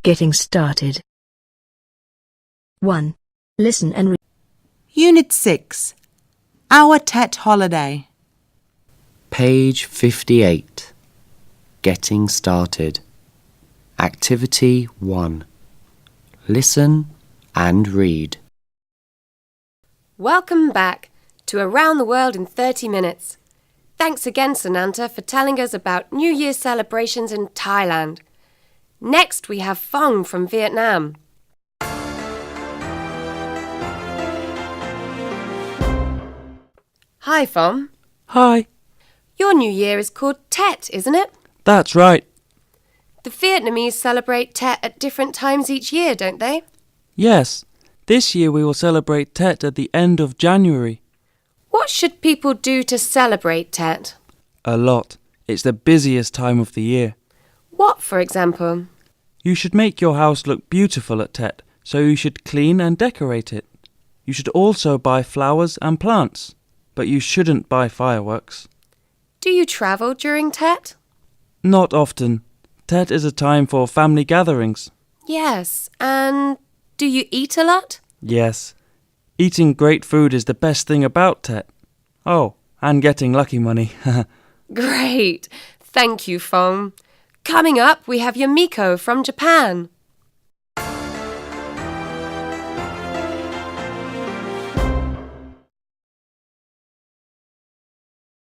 Getting started. 1. Listen and read. Unit 6. Our Tet Holiday. Page 58. Getting started. Activity 1. Listen and read. Welcome back to Around the World in 30 Minutes. Thanks again, Sananta, for telling us about New Year celebrations in Thailand. Next, we have Phong from Vietnam. Hi, Phong. Hi. Your New Year is called Tet, isn't it? That's right. The Vietnamese celebrate Tet at different times each year, don't they? Yes. This year we will celebrate Tet at the end of January. What should people do to celebrate Tet? A lot. It's the busiest time of the year. What, for example? You should make your house look beautiful at Tet, so you should clean and decorate it. You should also buy flowers and plants, but you shouldn't buy fireworks. Do you travel during Tet? Not often. Tet is a time for family gatherings. Yes, and do you eat a lot? Yes. Eating great food is the best thing about Tet. Oh, and getting lucky money. Great. Thank you, Phong. Coming up, we have Yumiko from Japan.